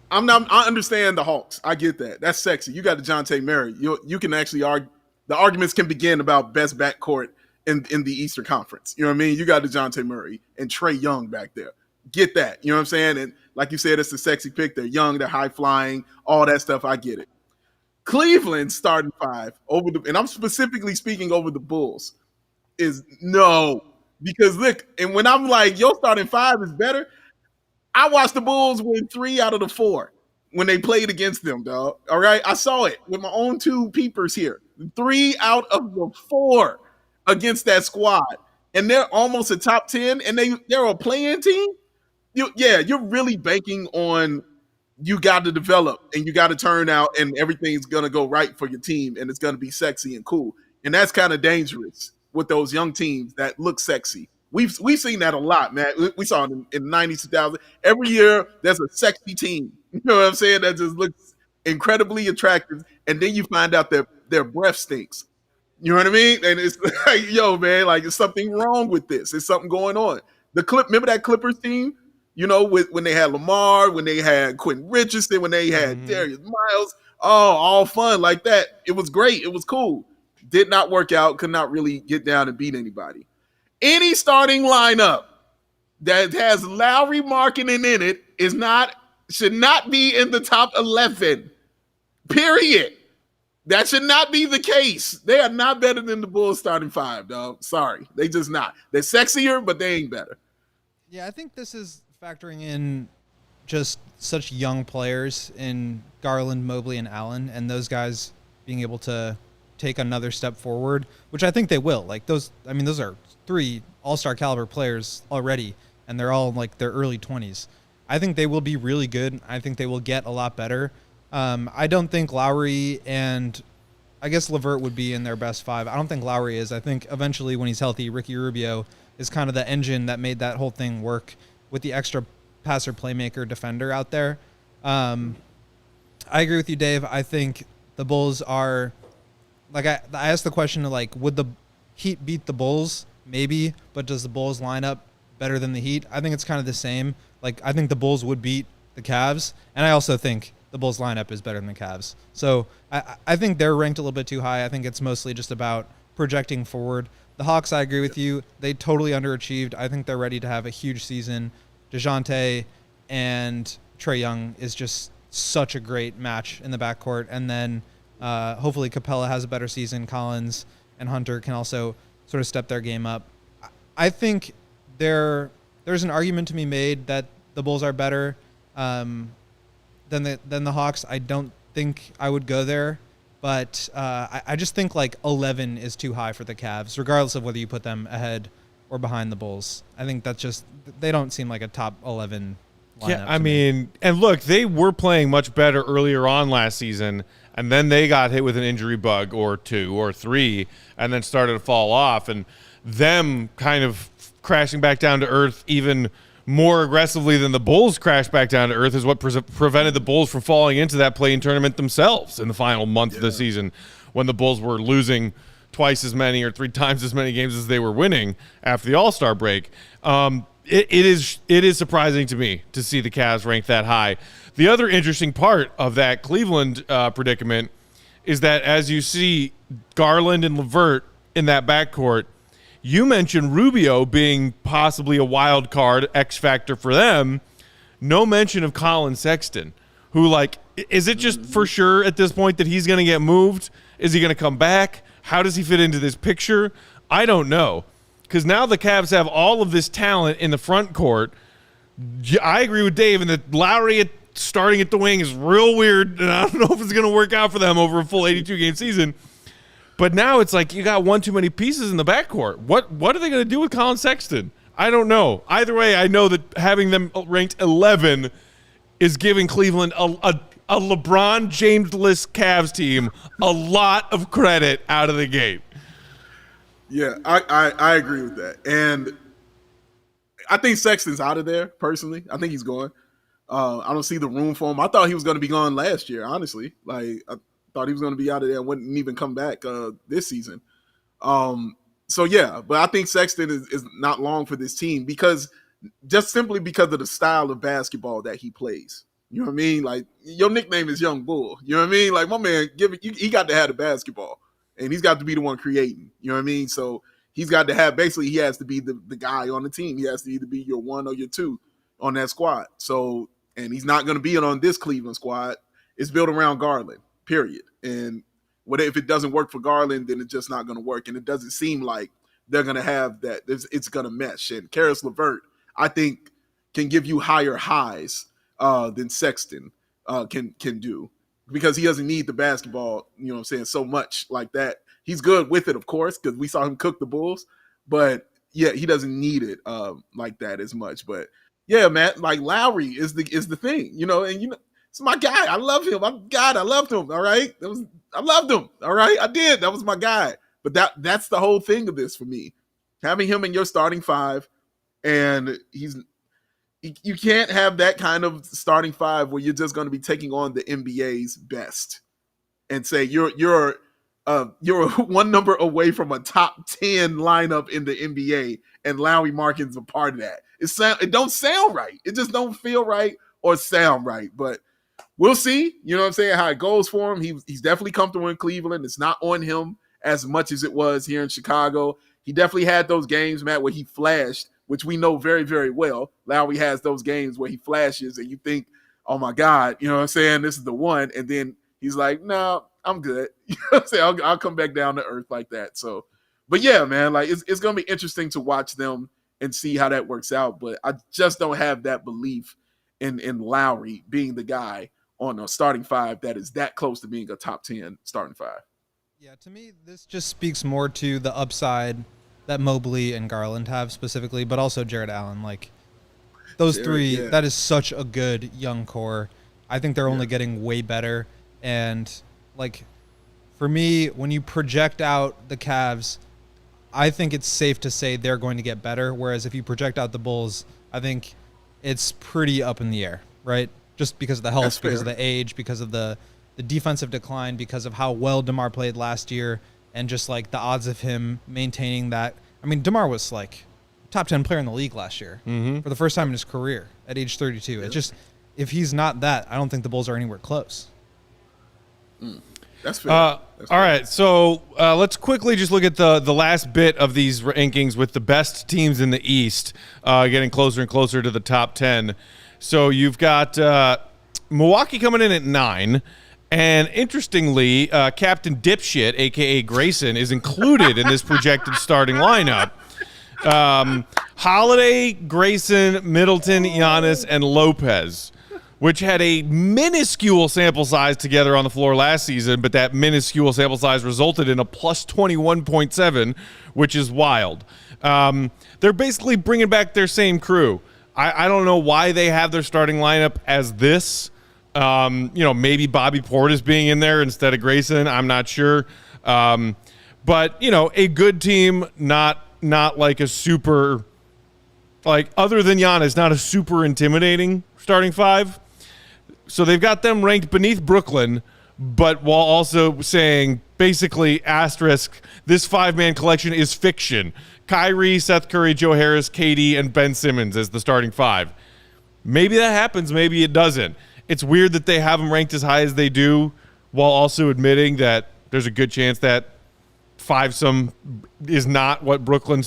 I understand the Hawks. I get that. That's sexy. You got DeJounte Murray. You can actually argue. The arguments can begin about best backcourt in the Eastern Conference. You know what I mean? You got DeJounte Murray and Trae Young back there. Get that. You know what I'm saying? And like you said, it's a sexy pick. They're young, they're high flying, all that stuff. I get it. Cleveland starting five and I'm specifically speaking over the Bulls, is no. Because look, and when I'm like, your starting five is better, I watched the Bulls win 3 out of the 4 when they played against them, dog. All right? I saw it with my own 2 peepers here. 3 out of the 4 against that squad. And they're almost a top 10, and they're a playing team? You're really banking on you got to develop, and you got to turn out, and everything's going to go right for your team, and it's going to be sexy and cool. And that's kind of dangerous with those young teams that look sexy. We've seen that a lot, man. We saw it in 90s, 2000. Every year, there's a sexy team. You know what I'm saying? That just looks incredibly attractive. And then you find out that their breath stinks. You know what I mean? And it's like, yo, man, like, there's something wrong with this. There's something going on. Remember that Clippers team when they had Lamar, when they had Quentin Richardson, when they had Darius Miles, all fun like that. It was great. It was cool. Did not work out. Could not really get down and beat anybody. Any starting lineup that has Lowry Markkanen in it should not be in the top 11. Period. That should not be the case. They are not better than the Bulls starting 5, dog. Sorry. They just not. They're sexier, but they ain't better. Yeah, I think this is factoring in just such young players in Garland, Mobley, and Allen, and those guys being able to take another step forward, which I think they will. Like those are 3 all-star caliber players already, and they're all in like their early 20s. I think they will be really good. I think they will get a lot better. I don't think Lowry and I guess LeVert would be in their best 5. I don't think Lowry is. I think eventually when he's healthy, Ricky Rubio is kind of the engine that made that whole thing work with the extra passer, playmaker, defender out there. I agree with you, Dave. I think the Bulls are like I asked the question of like, would the Heat beat the Bulls? Maybe, but does the Bulls line up better than the Heat? I think it's kind of the same. Like I think the Bulls would beat the Cavs, and I also think the Bulls lineup is better than the Cavs. So I think they're ranked a little bit too high. I think it's mostly just about projecting forward. The Hawks, I agree with you. They totally underachieved. I think they're ready to have a huge season. DeJounte and Trae Young is just such a great match in the backcourt. And then hopefully Capella has a better season. Collins and Hunter can also sort of step their game up. I think there's an argument to be made that the Bulls are better than the Hawks. I don't think I would go there, but I just think like 11 is too high for the Cavs, regardless of whether you put them ahead or behind the Bulls. I think that's just, they don't seem like a top 11 lineup. Yeah, I mean, and look, they were playing much better earlier on last season, and then they got hit with an injury bug or 2 or 3, and then started to fall off, and them kind of crashing back down to earth even more aggressively than the Bulls crashed back down to earth is what prevented the Bulls from falling into that play-in tournament themselves in the final month of the season, when the Bulls were losing twice as many or 3 times as many games as they were winning after the All-Star break. It is surprising to me to see the Cavs ranked that high. The other interesting part of that Cleveland predicament is that as you see Garland and LeVert in that backcourt, you mentioned Rubio being possibly a wild card X factor for them. No mention of Colin Sexton, who, like, is it just for sure at this point that he's going to get moved? Is he going to come back? How does he fit into this picture? I don't know, because now the Cavs have all of this talent in the front court. I agree with Dave in that Lowry starting at the wing is real weird, and I don't know if it's going to work out for them over a full 82-game season. But now it's like you got one too many pieces in the backcourt. What are they going to do with Colin Sexton? I don't know. Either way, I know that having them ranked 11 is giving Cleveland a LeBron James-less Cavs team a lot of credit out of the gate. Yeah, I agree with that. And I think Sexton's out of there, personally. I think he's going. I don't see the room for him. I thought he was going to be gone last year, honestly. Like, I thought he was going to be out of there and wouldn't even come back this season. So, yeah, but I think Sexton is not long for this team just simply because of the style of basketball that he plays. You know what I mean? Like, your nickname is Young Bull. You know what I mean? Like, my man, he got to have the basketball, and he's got to be the one creating. You know what I mean? So he's got to have, basically, he has to be the guy on the team. He has to either be your 1 or your 2 on that squad. So, and he's not going to be on this Cleveland squad. It's built around Garland, period. And if it doesn't work for Garland, then it's just not going to work. And it doesn't seem like they're going to have that. It's going to mesh. And Karis LeVert, I think, can give you higher highs than Sexton can do, because he doesn't need the basketball, you know what I'm saying, so much like that. He's good with it, of course, because we saw him cook the Bulls. But, yeah, he doesn't need it like that as much. But, yeah, man, like Lowry is the thing, you know, and, you know, it's my guy. I love him. I loved him, all right? I loved him, all right? I did. That was my guy. But that's the whole thing of this for me. Having him in your starting 5, and you can't have that kind of starting 5 where you're just going to be taking on the NBA's best and say you're you're one number away from a top 10 lineup in the NBA, and Lauri Markkanen a part of that. It don't sound right. It just don't feel right or sound right. But we'll see. You know what I'm saying? How it goes for him. He's definitely comfortable in Cleveland. It's not on him as much as it was here in Chicago. He definitely had those games, Matt, where he flashed, which we know very, very well. Lowry has those games where he flashes and you think, oh my God, you know what I'm saying? This is the one. And then he's like, no, I'm good. You know what I'm saying? I'll come back down to earth like that. So, but yeah, man, like it's going to be interesting to watch them and see how that works out. But I just don't have that belief in Lowry being the guy on a starting five that is that close to being a top 10 starting five. Yeah, to me, this just speaks more to the upside that Mobley and Garland have specifically, but also Jared Allen. Like, those three, that is such a good young core. I think they're only getting way better. And, like, for me, when you project out the Cavs, I think it's safe to say they're going to get better, whereas if you project out the Bulls, I think it's pretty up in the air, right? Just because of the health, because of the age, because of the defensive decline, because of how well DeMar played last year, and just like the odds of him maintaining that. I mean, DeMar was like top 10 player in the league last year for the first time in his career at age 32. Yeah. It's just, if he's not that, I don't think the Bulls are anywhere close. That's fair. All right, so let's quickly just look at the last bit of these rankings with the best teams in the East getting closer and closer to the top 10. So you've got Milwaukee coming in at 9. And interestingly, Captain Dipshit, a.k.a. Grayson, is included in this projected starting lineup. Holiday, Grayson, Middleton, Giannis, and Lopez, which had a minuscule sample size together on the floor last season, but that minuscule sample size resulted in a plus 21.7, which is wild. They're basically bringing back their same crew. I don't know why they have their starting lineup as this. Maybe Bobby Portis being in there instead of Grayson. I'm not sure. But, a good team, not like a super, like other than Giannis, not a super intimidating starting five. So they've got them ranked beneath Brooklyn, but while also saying basically asterisk, this five-man collection is fiction. Kyrie, Seth Curry, Joe Harris, KD, and Ben Simmons as the starting five. Maybe that happens. Maybe it doesn't. It's weird that they have them ranked as high as they do while also admitting that there's a good chance that fivesome is not what Brooklyn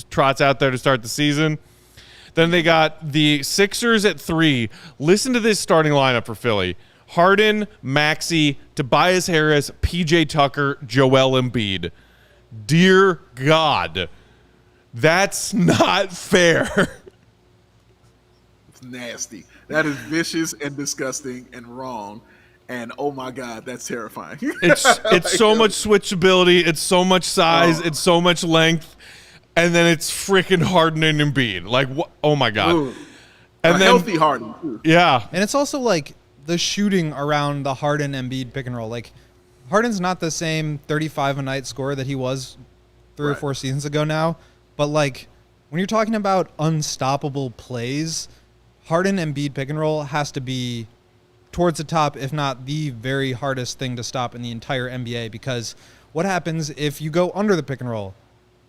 trots out there to start the season. Then they got the Sixers at 3. Listen to this starting lineup for Philly. Harden, Maxey, Tobias Harris, PJ Tucker, Joel Embiid. Dear God, that's not fair. It's nasty. That is vicious and disgusting and wrong. And oh my God, that's terrifying. It's so much switchability. It's so much size. It's so much length. And then it's freaking Harden and Embiid. Like, what? Oh my God. Ooh, and a then, healthy Harden, too. Yeah. And it's also like the shooting around the Harden Embiid pick and roll. Like, Harden's not the same 35 a night scorer that he was 3 or 4 seasons ago now. But like, when you're talking about unstoppable plays, Harden Embiid pick and roll has to be towards the top, if not the very hardest thing to stop in the entire NBA, because what happens if you go under the pick and roll?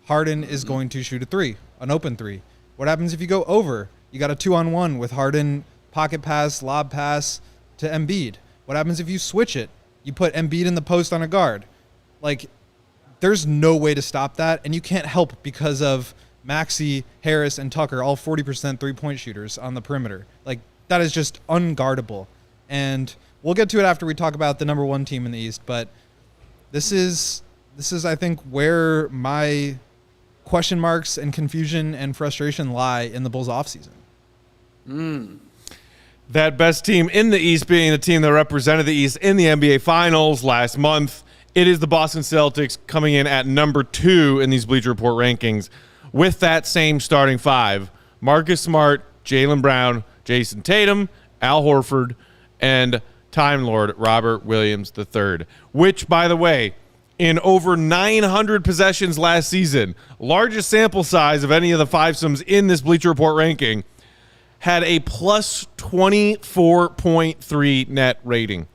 Harden is going to shoot a 3, an open 3. What happens if you go over? You got a 2-on-1 with Harden, pocket pass, lob pass to Embiid. What happens if you switch it? You put Embiid in the post on a guard. Like, there's no way to stop that, and you can't help because of Maxey, Harris, and Tucker, all 40% three-point shooters on the perimeter. Like, that is just unguardable. And we'll get to it after we talk about the number 1 team in the East, but this is I think where my question marks and confusion and frustration lie in the Bulls offseason. That best team in the East being the team that represented the East in the NBA Finals last month. It is the Boston Celtics coming in at number 2 in these Bleacher Report rankings with that same starting five. Marcus Smart, Jaylen Brown, Jason Tatum, Al Horford, and Time Lord Robert Williams III, which, by the way, in over 900 possessions last season, largest sample size of any of the fivesomes in this Bleacher Report ranking, had a plus 24.3 net rating.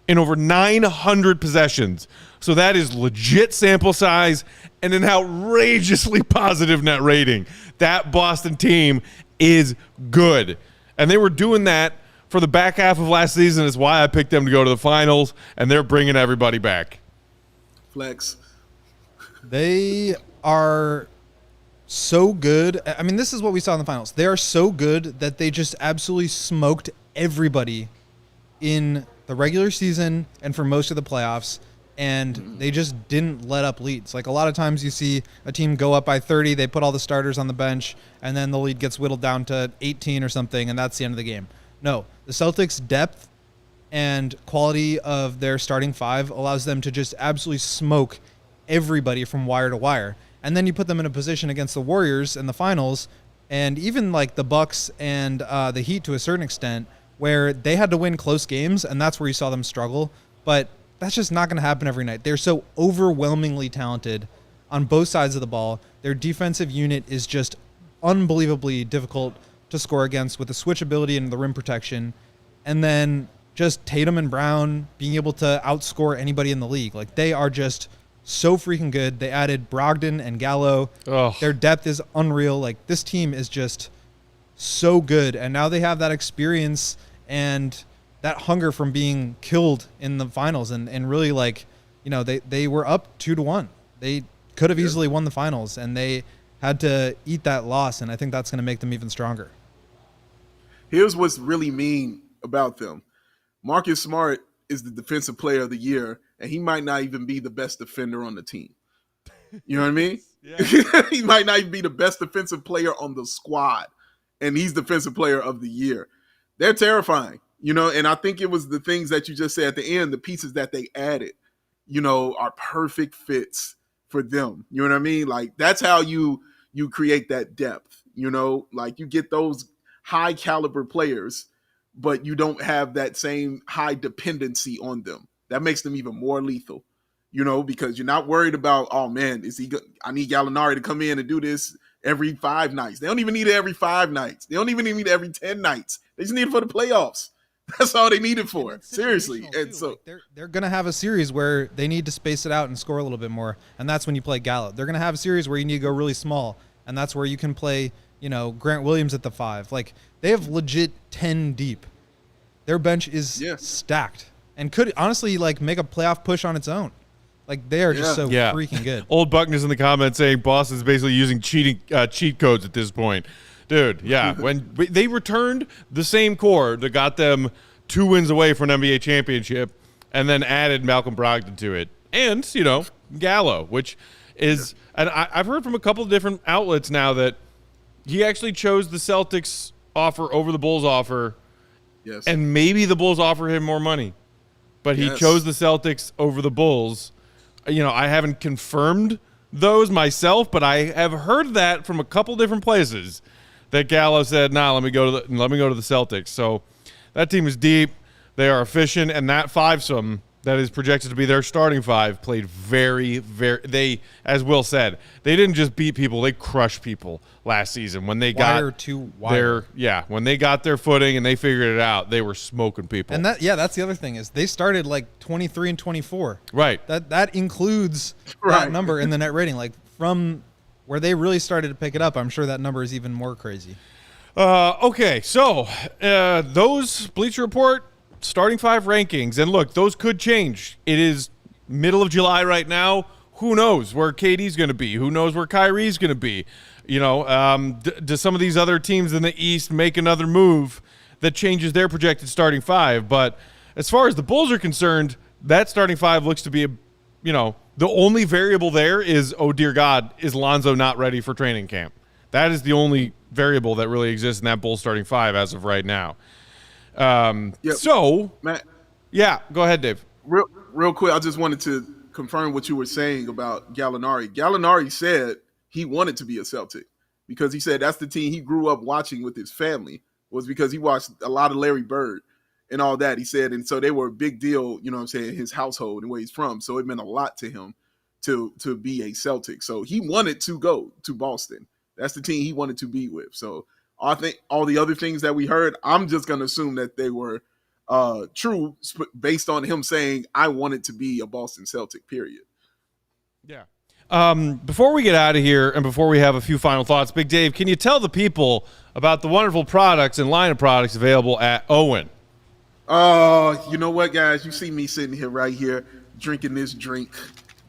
in over 900 possessions. So that is legit sample size and an outrageously positive net rating. That Boston team is good. And they were doing that for the back half of last season. Is why I picked them to go to the finals, and they're bringing everybody back. Flex. They are so good. I mean, this is what we saw in the finals. They are so good that they just absolutely smoked everybody in the regular season and for most of the playoffs, and they just didn't let up leads. Like, a lot of times you see a team go up by 30, they put all the starters on the bench, and then the lead gets whittled down to 18 or something, and that's the end of the game. No, the Celtics' depth and quality of their starting five allows them to just absolutely smoke everybody from wire to wire. And then you put them in a position against the Warriors in the finals, and even like the Bucks and the Heat to a certain extent, where they had to win close games, and that's where you saw them struggle. But that's just not going to happen every night. They're so overwhelmingly talented on both sides of the ball. Their defensive unit is just unbelievably difficult to score against with the switchability and the rim protection. And then just Tatum and Brown being able to outscore anybody in the league. Like, they are just so freaking good. They added Brogdon and Gallo. Oh. Their depth is unreal. Like, this team is just so good. And now they have that experience and that hunger from being killed in the finals. And really, like, you know, they were up 2-1. They could have easily won the finals, and they had to eat that loss. And I think that's going to make them even stronger. Here's what's really mean about them. Marcus Smart is the defensive player of the year, and he might not even be the best defender on the team. You know what I mean? Yeah. He might not even be the best defensive player on the squad, and he's defensive player of the year. They're terrifying, you know, and I think it was the things that you just said at the end, the pieces that they added, you know, are perfect fits for them. You know what I mean? Like, that's how you create that depth, you know, like you get those high caliber players, but you don't have that same high dependency on them. That makes them even more lethal, you know, because you're not worried about, oh man, I need Gallinari to come in and do this every 5 nights. They don't even need it every 5 nights. They don't even need it every 10 nights. They just need it for the playoffs. That's all they need it for. Seriously. And so like they're going to have a series where they need to space it out and score a little bit more. And that's when you play Gallo. They're going to have a series where you need to go really small. And that's where you can play, you know, Grant Williams at the 5. Like, they have legit 10 deep. Their bench is stacked and could honestly like make a playoff push on its own. Like, they are just so freaking good. Old Buckner's in the comments saying Boston's basically using cheat codes at this point. Dude, yeah. When they returned the same core that got them 2 wins away from an NBA championship and then added Malcolm Brogdon to it. And, you know, Gallo, which is – and I've heard from a couple of different outlets now that he actually chose the Celtics offer over the Bulls offer. Yes. And maybe the Bulls offer him more money. But he chose the Celtics over the Bulls. You know, I haven't confirmed those myself, but I have heard that from a couple different places that Gallo said, "Nah, let me go to the Celtics." So that team is deep. They are efficient, and that fivesome that is projected to be their starting 5 played very, very. They, as Will said, they didn't just beat people; they crushed people last season when they got when they got their footing and they figured it out. They were smoking people. And that's the other thing is they started like 23 and 24. Right. That includes that number in the net rating. Like, from where they really started to pick it up, I'm sure that number is even more crazy. Okay, so those Bleacher Report starting 5 rankings, and look, those could change. It is middle of July right now. Who knows where KD's going to be? Who knows where Kyrie's going to be? You know, do some of these other teams in the East make another move that changes their projected starting 5? But as far as the Bulls are concerned, that starting 5 looks to be the only variable there is, oh dear God, is Lonzo not ready for training camp? That is the only variable that really exists in that Bulls starting 5 as of right now. So, Matt, go ahead, Dave. Real quick, I just wanted to confirm what you were saying about Gallinari. Gallinari said he wanted to be a Celtic because he said that's the team he grew up watching with his family, was because he watched a lot of Larry Bird and all that, he said. And so they were a big deal, you know what I'm saying, his household and where he's from. So it meant a lot to him to be a Celtic. So he wanted to go to Boston. That's the team he wanted to be with. So I think all the other things that we heard, I'm just going to assume that they were true based on him saying, I want it to be a Boston Celtic, period. Yeah. Before we get out of here and before we have a few final thoughts, Big Dave, can you tell the people about the wonderful products and line of products available at Owen? You know what, guys? You see me sitting here right here drinking this drink.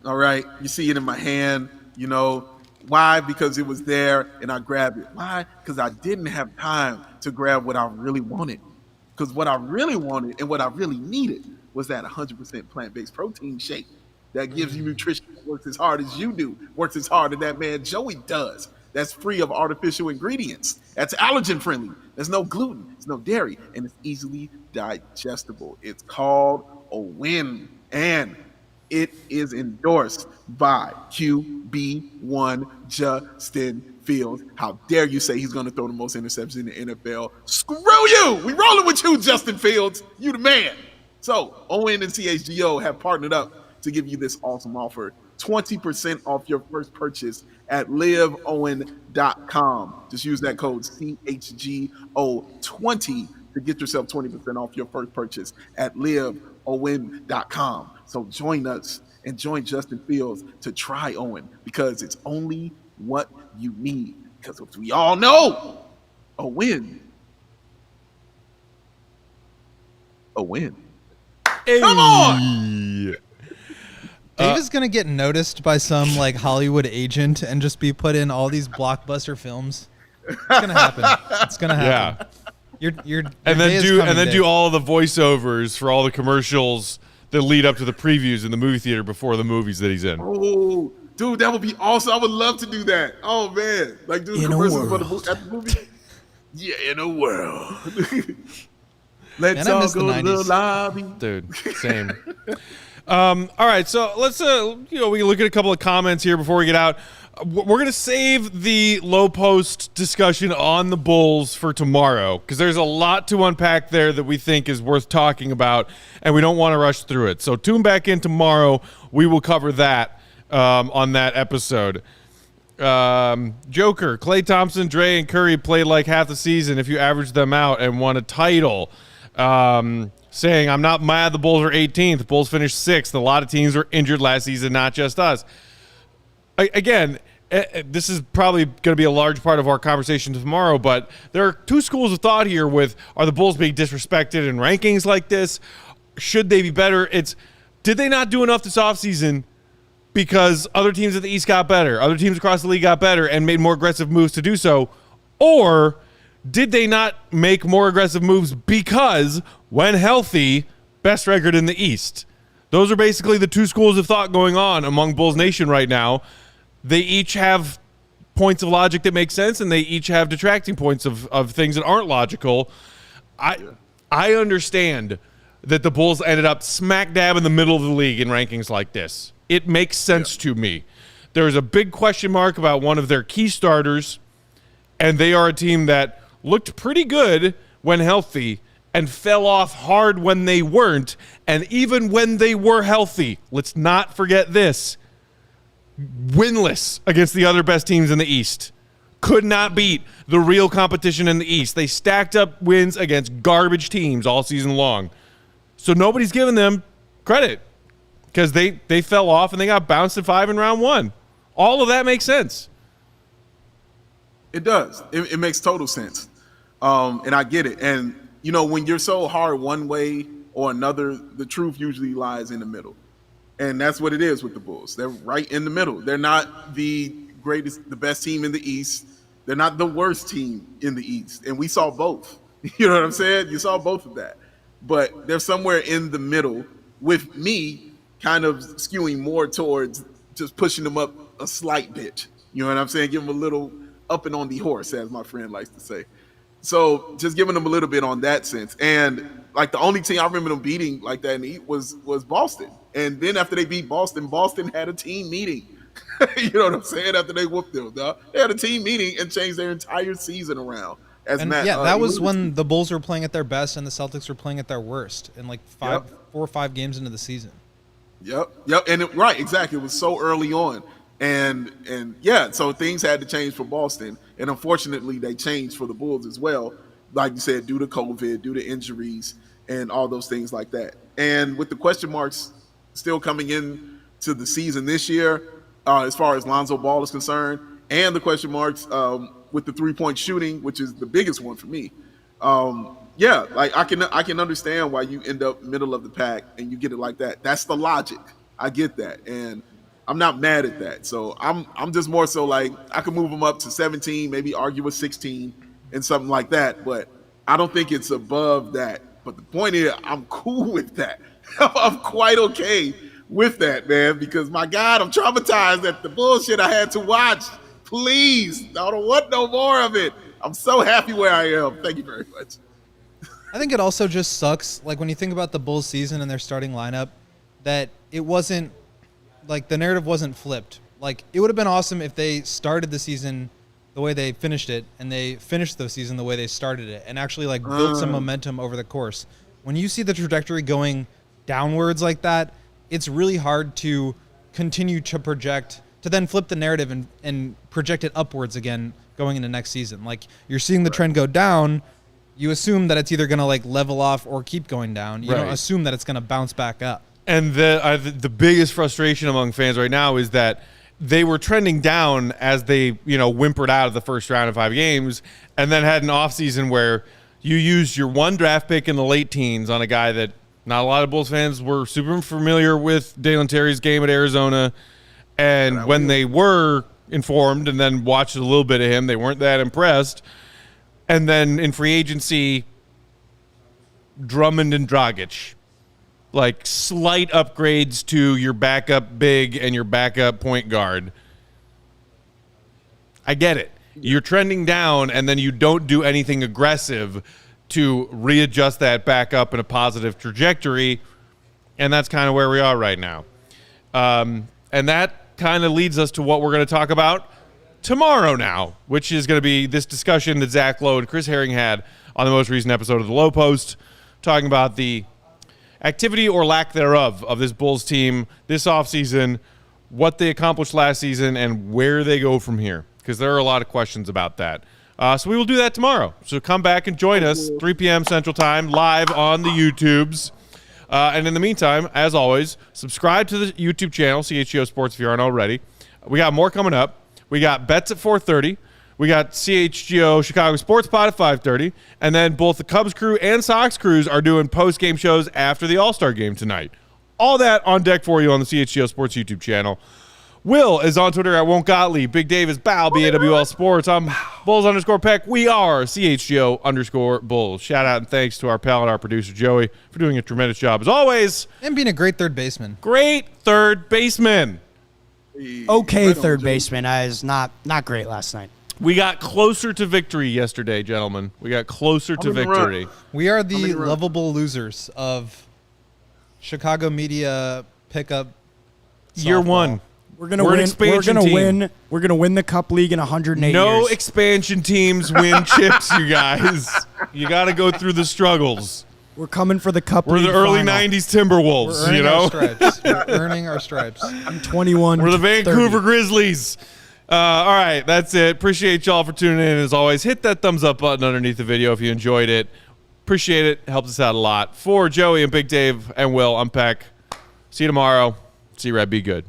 All right. You see it in my hand. You know why? Because it was there and I grabbed it. Why? Because I didn't have time to grab what I really wanted. Because what I really wanted and what I really needed was that 100% plant-based protein shake that gives you nutrition, works as hard as you do, works as hard as that man Joey does. That's free of artificial ingredients. That's allergen friendly. There's no gluten, there's no dairy, and it's easily digestible. It's called a win, and it is endorsed by QB1 Justin Fields. How dare you say he's going to throw the most interceptions in the NFL? Screw you! We rolling with you, Justin Fields. You the man. So, ON and CHGO have partnered up to give you this awesome offer. 20% off your first purchase at liveowen.com. Just use that code CHGO20 to get yourself 20% off your first purchase at liveowen.com. So join us and join Justin Fields to try Owen, because it's only what you need. Because as we all know, a win. Hey. Come on! Dave is gonna get noticed by some like Hollywood agent and just be put in all these blockbuster films. It's gonna happen. It's gonna happen. Yeah. Your And day then is do coming, and then Dave. do all of the voiceovers for all the commercials that lead up to the previews in the movie theater before the movies that he's in. Oh, dude, that would be awesome. I would love to do that. Oh, man. Like, do commercials for at the movie. Yeah, in a world. Let's Man, I all miss the go to the 90s. lobby. Dude, same. All right, so let's we can look at a couple of comments here before we get out. We're going to save the low post discussion on the Bulls for tomorrow, because there's a lot to unpack there that we think is worth talking about, and we don't want to rush through it. So tune back in tomorrow. We will cover that on that episode. Joker, Klay Thompson, Dre, and Curry played like half the season if you average them out and won a title. Saying, I'm not mad the Bulls are 18th. Bulls finished 6th. A lot of teams were injured last season, not just us. Again, this is probably going to be a large part of our conversation tomorrow, but there are two schools of thought here with, are the Bulls being disrespected in rankings like this? Should they be better? Did they not do enough this offseason because other teams at the East got better, other teams across the league got better and made more aggressive moves to do so? Or did they not make more aggressive moves because, when healthy, best record in the East? Those are basically the two schools of thought going on among Bulls Nation right now. They each have points of logic that make sense, and they each have detracting points of things that aren't logical. I understand that the Bulls ended up smack dab in the middle of the league in rankings like this. It makes sense to me. There's a big question mark about one of their key starters, and they are a team that looked pretty good when healthy and fell off hard when they weren't. And even when they were healthy, let's not forget this, winless against the other best teams in the East. Could not beat the real competition in the East. They stacked up wins against garbage teams all season long. So nobody's giving them credit because they fell off and they got bounced at 5 in round 1. All of that makes sense. It does. It makes total sense. And I get it. And, when you're so hard one way or another, the truth usually lies in the middle. And that's what it is with the Bulls. They're right in the middle. They're not the best team in the East. They're not the worst team in the East. And we saw both. You know what I'm saying? You saw both of that. But they're somewhere in the middle, with me kind of skewing more towards just pushing them up a slight bit. You know what I'm saying? Give them a little up and on the horse, as my friend likes to say. So just giving them a little bit on that sense. And like the only team I remember them beating like that in the East was Boston. And then after they beat Boston had a team meeting. You know what I'm saying? After they whooped them, they had a team meeting and changed their entire season around. That was when the Bulls were playing at their best and the Celtics were playing at their worst in like 4 or 5 games into the season. Yep. And right, exactly. It was so early on. And so things had to change for Boston. And unfortunately, they changed for the Bulls as well. Like you said, due to COVID, due to injuries. and all those things like that. And with the question marks still coming in to the season this year, as far as Lonzo Ball is concerned, and the question marks with the 3-point shooting, which is the biggest one for me. Yeah, like I can understand why you end up middle of the pack and you get it like that. That's the logic. I get that, and I'm not mad at that. So I'm just more so like I could move them up to 17, maybe argue with 16 and something like that. But I don't think it's above that. But the point is, I'm cool with that. I'm quite okay with that, man, because my God, I'm traumatized at the bullshit I had to watch. Please, I don't want no more of it. I'm so happy where I am. Thank you very much. I think it also just sucks, like when you think about the Bulls season and their starting lineup, that it wasn't, like the narrative wasn't flipped. Like it would have been awesome if they started the season the way they finished it and they finished the season the way they started it and actually like built some momentum over the course. When you see the trajectory going downwards like that, it's really hard to continue to project, to then flip the narrative and project it upwards again going into next season. Like you're seeing the trend go down, you assume that it's either going to like level off or keep going down. You don't assume that it's going to bounce back up. And the biggest frustration among fans right now is that they were trending down as they, whimpered out of the first round of 5 games and then had an offseason where you used your one draft pick in the late teens on a guy that not a lot of Bulls fans were super familiar with Dalen Terry's game at Arizona. And when they were informed and then watched a little bit of him, they weren't that impressed. And then in free agency, Drummond and Dragic. Like slight upgrades to your backup big and your backup point guard. I get it. You're trending down and then you don't do anything aggressive to readjust that back up in a positive trajectory. And that's kind of where we are right now. And that kind of leads us to what we're going to talk about tomorrow now, which is going to be this discussion that Zach Lowe and Chris Herring had on the most recent episode of the Low Post, talking about the activity or lack thereof of this Bulls team this offseason, what they accomplished last season, and where they go from here, because there are a lot of questions about that. So we will do that tomorrow. So come back and join us, 3 p.m. Central Time, live on the YouTubes. And in the meantime, as always, subscribe to the YouTube channel, CHGO Sports, if you aren't already. We got more coming up. We got bets at 4:30. We got CHGO Chicago Sports Pod at 5:30. And then both the Cubs crew and Sox crews are doing post-game shows after the All-Star game tonight. All that on deck for you on the CHGO Sports YouTube channel. Will is on Twitter at Won't Gottlieb. Big Dave is Bow, BAWL Sports. I'm Bulls_Peck. We are CHGO_Bulls. Shout out and thanks to our pal and our producer, Joey, for doing a tremendous job as always. And being a great third baseman. Great third baseman. Okay, third baseman. I was not great last night. We got closer to victory yesterday, gentlemen. We got closer to victory. We are the lovable losers of Chicago media pickup Year softball. one. We're gonna win. We're gonna win. We're gonna win the Cup League in 108 No years. expansion teams win chips, you guys. You got to go through the struggles. We're coming for the Cup We're League. the early final. 90s Timberwolves, We're earning our stripes. We're earning our stripes. I'm 21. We're the Vancouver 30. Grizzlies. All right, that's it. Appreciate y'all for tuning in. As always, hit that thumbs up button underneath the video if you enjoyed it. Appreciate it. Helps us out a lot. For Joey and Big Dave and Will, I'm Peck. See you tomorrow. See you, Red. Be good.